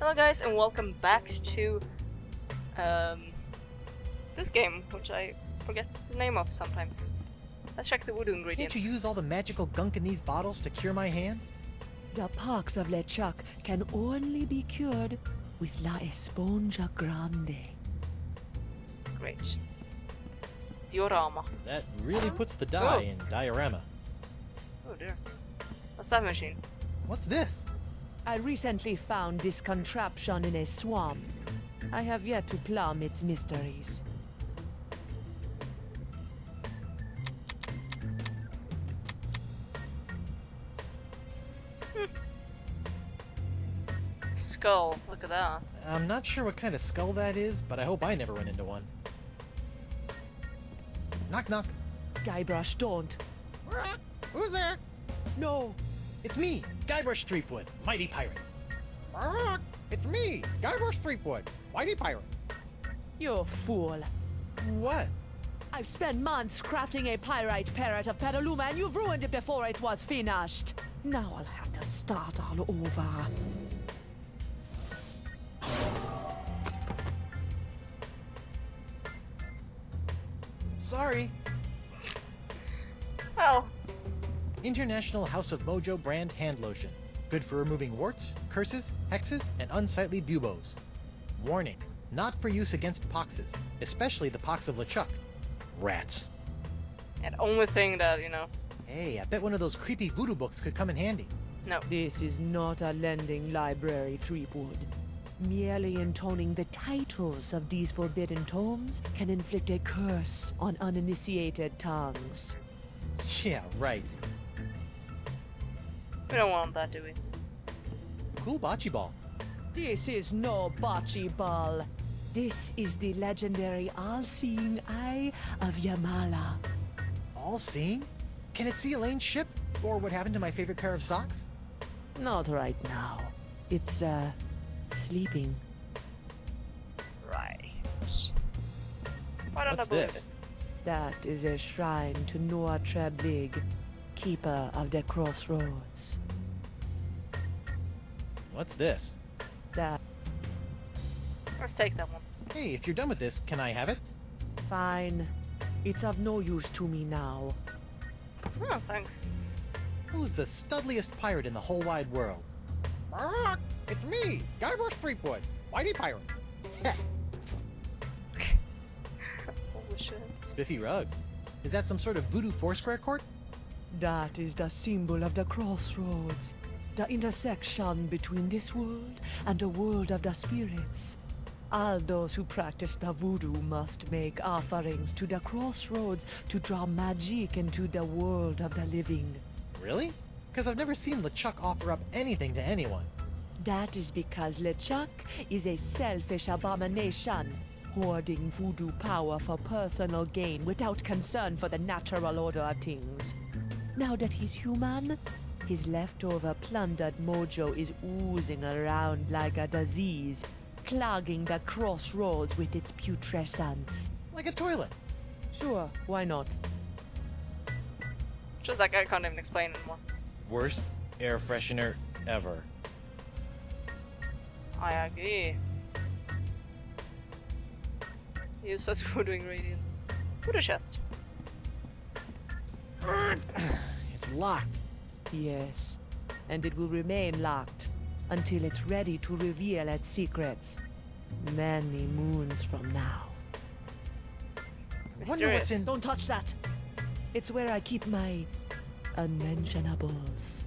Hello guys and welcome back to this game, which I forget the name of sometimes. Let's check the voodoo ingredients. Can't you use all the magical gunk in these bottles to cure my hand? The pox of LeChuck can only be cured with La Esponja Grande. Great. Diorama. That really puts the die in diorama. Oh dear. What's that machine? What's this? I recently found this contraption in a swamp. I have yet to plumb its mysteries. Skull. Look at that. I'm not sure what kind of skull that is, but I hope I never run into one. Knock knock. Guybrush, don't. Who's there? No. It's me, Guybrush Threepwood, mighty pirate. It's me, Guybrush Threepwood, mighty pirate. You fool. What? I've spent months crafting a pyrite parrot of Petaluma and you've ruined it before it was finished. Now I'll have to start all over. Sorry. Well, International House of Mojo brand hand lotion. Good for removing warts, curses, hexes, and unsightly buboes. Warning, not for use against poxes, especially the pox of LeChuck. Rats. and only thing that, you know, Hey, I bet one of those creepy voodoo books could come in handy. no. This is not a lending library, Threepwood. Merely intoning the titles of these forbidden tomes can inflict a curse on uninitiated tongues. Yeah, right. We don't want that, do we? Cool bocce ball. This is no bocce ball. This is the legendary all-seeing eye of Yamala. All seeing? Can it see Elaine's ship? Or what happened to my favorite pair of socks? Not right now. It's, sleeping. Right. Why don't I What's believe this? this? That is a shrine to Noah Treblig, keeper of the crossroads. What's this? That Let's take that one. Hey, if you're done with this, can I have it? fine. It's of no use to me now. Oh, thanks. Who's the studliest pirate in the whole wide world? It's me, Guybrush Threepwood, mighty pirate. Heh, Holy shit. Spiffy rug. Is that some sort of voodoo foursquare court? That is the symbol of the crossroads, the intersection between this world and the world of the spirits. All those who practice the voodoo must make offerings to the crossroads to draw magic into the world of the living. Really? Because I've never seen LeChuck offer up anything to anyone. That is because LeChuck is a selfish abomination, hoarding voodoo power for personal gain without concern for the natural order of things. Now that he's human, his leftover plundered mojo is oozing around like a disease, clogging the crossroads with its putrescence. Like a toilet. Sure, why not? Just that guy can't even explain anymore. Worst air freshener ever. I agree. Useless voodoo ingredients. Voodoo chest. It's locked. Yes, and it will remain locked until it's ready to reveal its secrets. Many moons from now. Wonder what's Mysterious. in. Don't touch that! It's where I keep my unmentionables.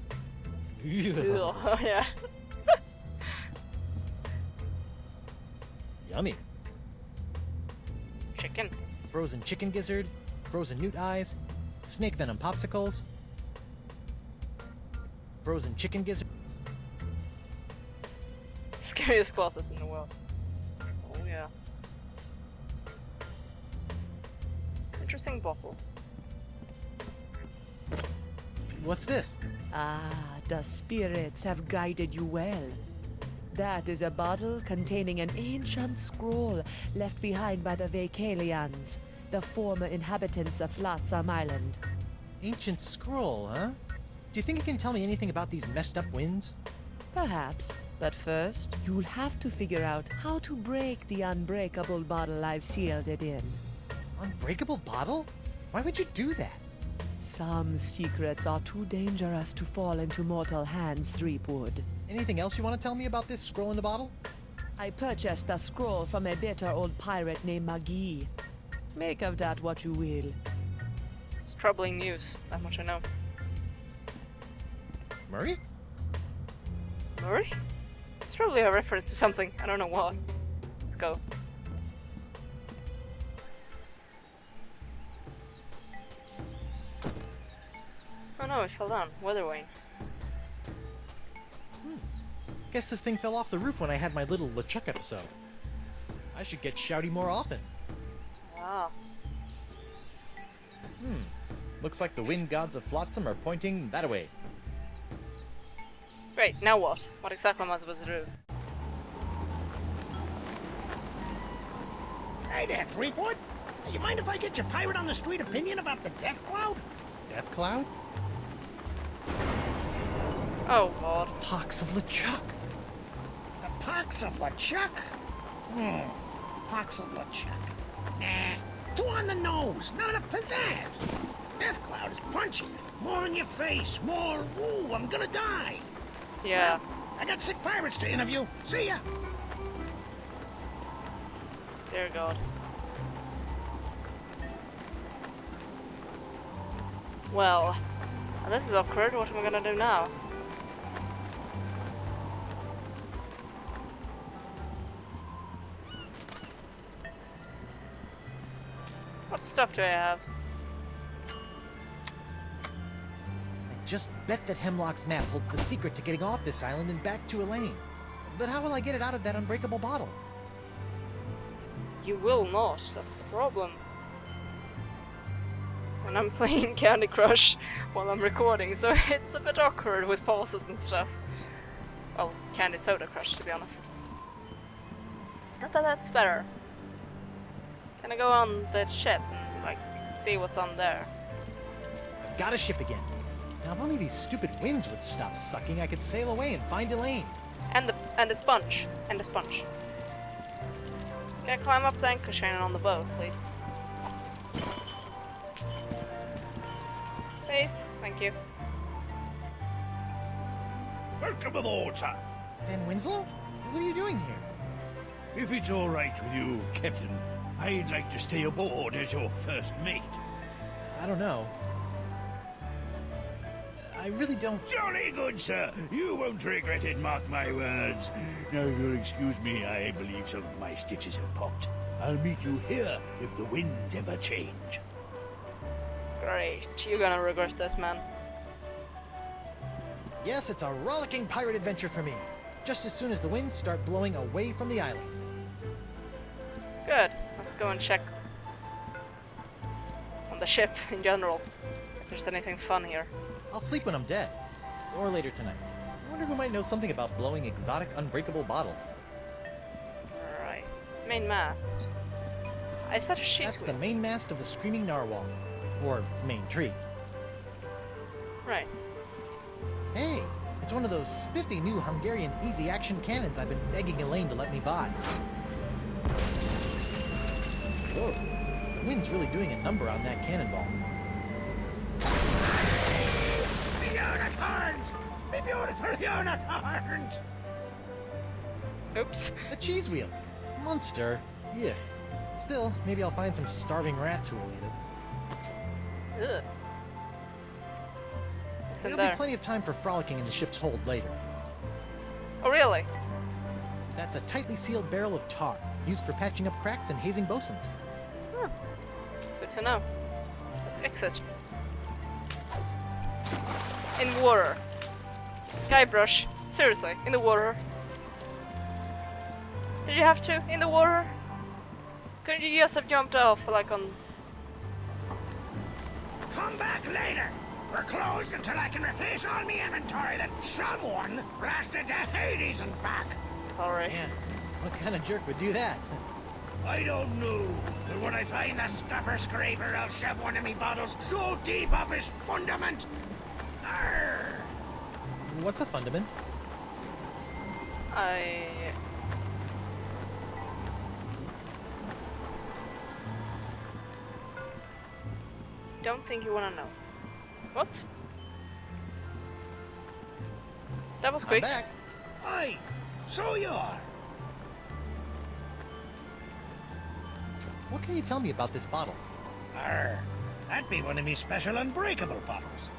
Ugh, yeah. Yummy. Chicken. Frozen chicken gizzard, frozen newt eyes, snake venom popsicles, frozen chicken gizzard. Scariest closet in the world. Oh yeah. Interesting bottle. What's this? Ah, the spirits have guided you well. That is a bottle containing an ancient scroll left behind by the Vacalians, the former inhabitants of Flotsam Island. Ancient scroll, huh? Do you think it can tell me anything about these messed up winds? Perhaps, But first, you'll have to figure out how to break the unbreakable bottle I've sealed it in. Unbreakable bottle? Why would you do that? Some secrets are too dangerous to fall into mortal hands, Threepwood. Anything else you want to tell me about this scroll in the bottle? I purchased a scroll from a bitter old pirate named Marquis. Make of that what you will. It's troubling news, that much I know. Murray? Murray? It's probably a reference to something, I don't know what. Let's go. Oh no, it fell down. Weather vane. Guess this thing fell off the roof when I had my little LeChuck episode. I should get shouty more often. Ah. Looks like the wind gods of Flotsam are pointing that way. Great, now what? What exactly am I supposed to do? Hey there, Threepwood. Hey, you mind if I get your pirate on the street opinion about the death cloud? Death cloud? Oh god. Pox of LeChuck! The pox of LeChuck? Pox of LeChuck. Nah, too on the nose, not enough pizzazz. Death cloud is punchy. More in your face, more, ooh, I'm gonna die. Yeah. Well, I got sick pirates to interview. See ya. Dear god. Well, this is awkward. What am I gonna do now? What stuff do I have? I just bet that Hemlock's map holds the secret to getting off this island and back to Elaine. But how will I get it out of that unbreakable bottle? You will not, that's the problem. And I'm playing Candy Crush while I'm recording, so it's a bit awkward with pauses and stuff. Well, Candy Soda Crush, to be honest. Not that that's better. Can I go on the ship and, like, see what's on there? Got a ship again. Now if only these stupid winds would stop sucking, I could sail away and find Elaine. And the sponge. And the sponge. Can I climb up the anchor chain on the boat, please? Please? Thank you. Welcome aboard, sir. Ben Winslow? What are you doing here? If it's all right with you, Captain, I'd like to stay aboard as your first mate. I don't know. I really don't... Jolly good, sir. You won't regret it, mark my words. Now, if you'll excuse me, I believe some of my stitches have popped. I'll meet you here if the winds ever change. Great. You're gonna regret this, man. Yes, it's a rollicking pirate adventure for me. Just as soon as the winds start blowing away from the island. Good. Let's go and check on the ship in general. If there's anything fun here. I'll sleep when I'm dead. Or later tonight. I wonder who might know something about blowing exotic unbreakable bottles. Right. Main mast. Is that a sheet That's the wheel? main mast of the Screaming Narwhal. Or main tree. Right. Hey, it's one of those spiffy new Hungarian easy-action cannons I've been begging Elaine to let me buy. Whoa, the wind's really doing a number on that cannonball. Unicorns! Me beautiful unicorns! Oops. A cheese wheel! Monster! Yeah. Still, maybe I'll find some starving rats who will eat it. Ugh. What's in There'll there? be plenty of time for frolicking in the ship's hold later. Oh, really? That's a tightly sealed barrel of tar, used for patching up cracks and hazing bosuns. Huh. Good to know. Let's exit. In water. Guybrush. Seriously, in the water. Did you have to? In the water? Couldn't you just have jumped off, like on... Come back later! We're closed until I can replace all my inventory that someone blasted to Hades and back! Sorry. Man, what kind of jerk would do that? I don't know, but when I find the stopper scraper, I'll shove one of me bottles so deep up his fundament. Arr! What's a fundament? I... don't think you wanna know. What? That was quick. I'm back. Aye, so you are. What can you tell me about this bottle? Arr, that'd be one of me special unbreakable bottles.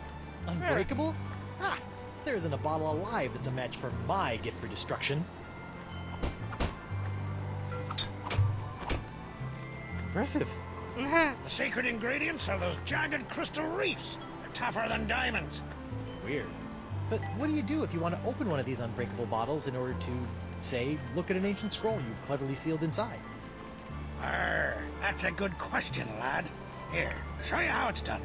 Unbreakable? Ah, there isn't a bottle alive that's a match for my gift for destruction. Impressive. The secret ingredients are those jagged crystal reefs. They're tougher than diamonds. Weird. But what do you do if you want to open one of these unbreakable bottles in order to, say, look at an ancient scroll you've cleverly sealed inside? Arr, that's a good question, lad. Here, show you how it's done.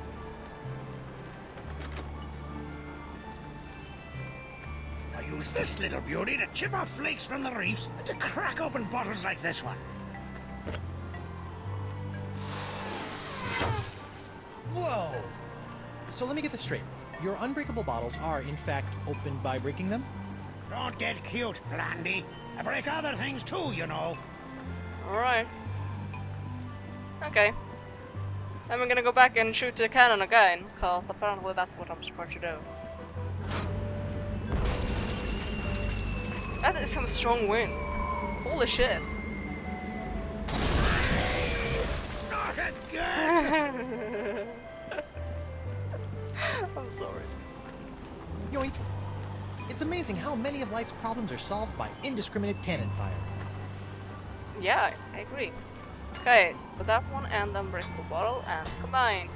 I use this little beauty to chip off flakes from the reefs and to crack open bottles like this one. Whoa! So let me get this straight. Your unbreakable bottles are, in fact, opened by breaking them? Don't get cute, Blandy. I break other things too, you know. Alright. Okay. Then we're gonna go back and shoot the cannon again, cause apparently that's what I'm supposed to do. That is some strong winds. Holy shit. Not again! I'm sorry. Yoink! It's amazing how many of life's problems are solved by indiscriminate cannon fire. Yeah, I agree. Okay, put that one and the unbreakable bottle and combine.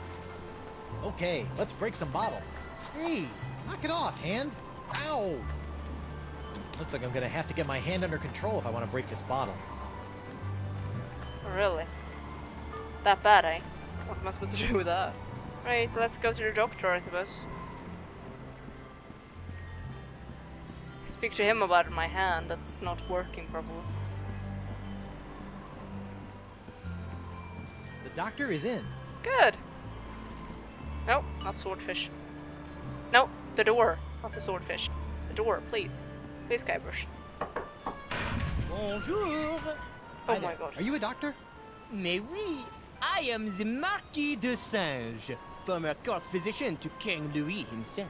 Okay, let's break some bottles. Hey, knock it off, hand! Ow! Looks like I'm gonna have to get my hand under control if I want to break this bottle. Really? That bad, eh? What am I supposed to do with that? Right, let's go to the doctor, I suppose. Speak to him about my hand that's not working properly. The doctor is in. Good! Nope, not swordfish. Nope, the door, not the swordfish. The door, please. Please, Guybrush. Bonjour. Oh Hi my there. god. Are you a doctor? Mais oui, I am the Marquis de Singe, former court physician to King Louis himself.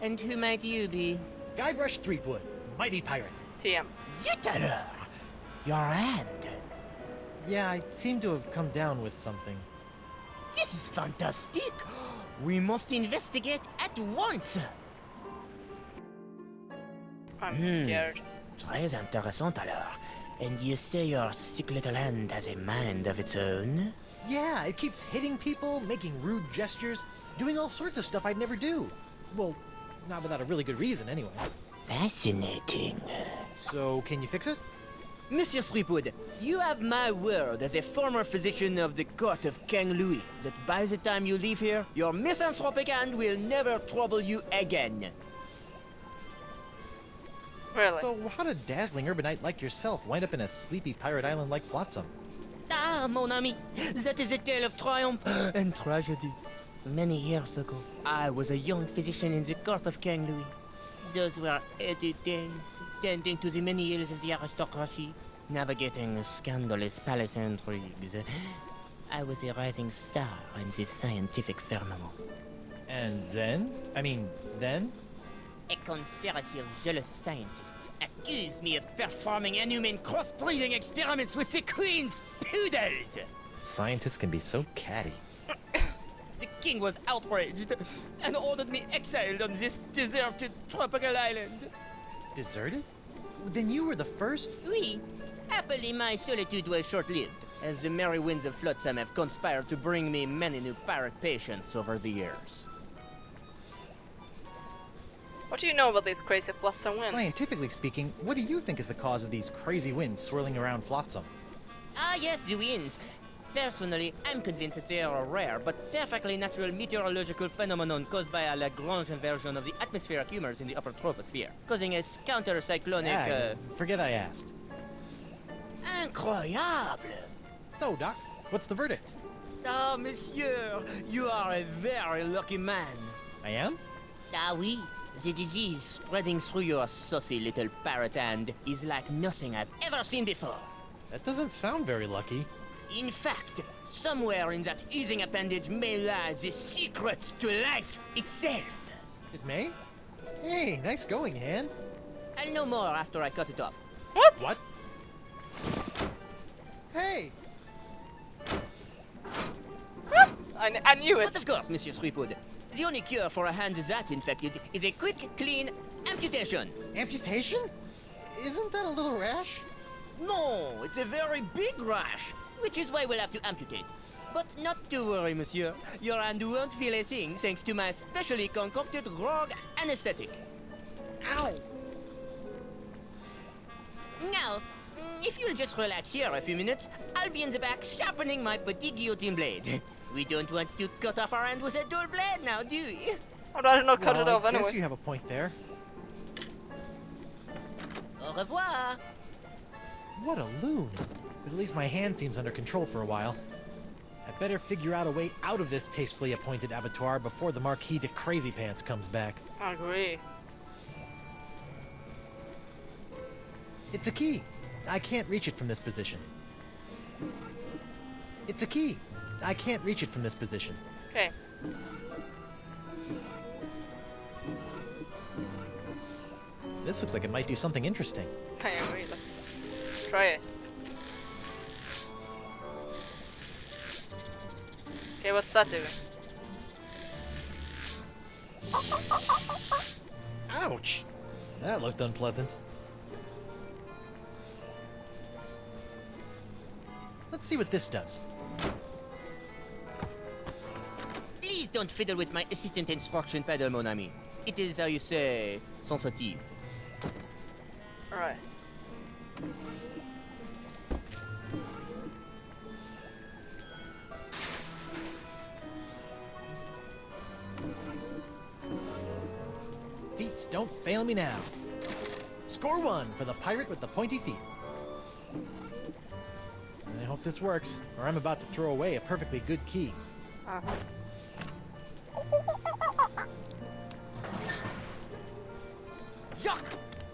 And who might you be? Guybrush Threepwood, mighty pirate. TM. Zut alors! Your hand. Yeah, I seem to have come down with something. This is fantastic. We must investigate at once. I'm scared. Très intéressant alors. And you say your sick little hand has a mind of its own? Yeah, it keeps hitting people, making rude gestures, doing all sorts of stuff I'd never do. Well, not without a really good reason, anyway. Fascinating. So, can you fix it? Monsieur Threepwood, you have my word as a former physician of the court of King Louis that by the time you leave here, your misanthropic hand will never trouble you again. Really? So, how did a dazzling urbanite like yourself wind up in a sleepy pirate island like Flotsam? Ah, mon ami, that is a tale of triumph and tragedy. Many years ago, I was a young physician in the court of King Louis. Those were heady days, tending to the many ills of the aristocracy, navigating scandalous palace intrigues. I was a rising star in the scientific firmament. And then? Then? A conspiracy of jealous scientists accused me of performing inhuman cross-breeding experiments with the Queen's poodles! Scientists can be so catty. The king was outraged and ordered me exiled on this deserted tropical island. Deserted? Then you were the first? Oui. Happily, my solitude was short-lived, as the merry winds of Flotsam have conspired to bring me many new pirate patients over the years. What do you know about these crazy Flotsam winds? Scientifically speaking, what do you think is the cause of these crazy winds swirling around Flotsam? Ah, yes, the winds. Personally, I'm convinced that they are a rare but perfectly natural meteorological phenomenon caused by a Lagrange inversion of the atmospheric humors in the upper troposphere, causing a counter-cyclonic, Forget I asked. Incroyable! So, Doc, what's the verdict? Ah, monsieur, you are a very lucky man. I am? Ah oui, The disease spreading through your saucy little parrot hand is like nothing I've ever seen before. That doesn't sound very lucky. In fact, somewhere in that oozing appendage may lie the secret to life itself. It may? Hey, nice going, hand. I'll know more after I cut it off. What? What? Hey! What? I knew But it. of course, Monsieur Sweetwood, the only cure for a hand that infected is a quick, clean amputation. Amputation? Isn't that a little rash? No, it's a very big rash, which is why we'll have to amputate. But not to worry, monsieur. Your hand won't feel a thing thanks to my specially concocted rogue anesthetic. Ow! Now, if you'll just relax here a few minutes, I'll be in the back sharpening my petit guillotine blade. We don't want to cut off our hand with a dull blade now, do we? I'd rather not cut Well, it off I anyway. guess you have a point there. Au revoir. What a loon. But at least my hand seems under control for a while. I better figure out a way out of this tastefully appointed abattoir before the Marquis de Crazy Pants comes back. I agree. It's a key. I can't reach it from this position. It's a key. I can't reach it from this position. Okay. This looks like it might do something interesting. I agree. Let's try it. Okay, what's that doing? Ouch! That looked unpleasant. Let's see what this does. Please don't fiddle with my assistant instruction pedal, mon ami. It is, how you say, sensitive. Alright. Feats don't fail me now. Score 1 for the pirate with the pointy feet. I hope this works, or I'm about to throw away a perfectly good key. Yuck!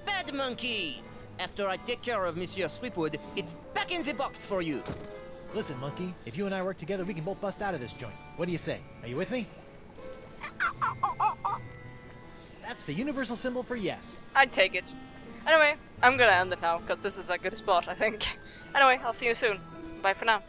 Bad monkey! After I take care of Monsieur Sweetwood, it's back in the box for you. Listen, monkey, if you and I work together, we can both bust out of this joint. What do you say? Are you with me? That's the universal symbol for yes. I'd take it. Anyway, I'm gonna end it now, because this is a good spot, I think. Anyway, I'll see you soon. Bye for now.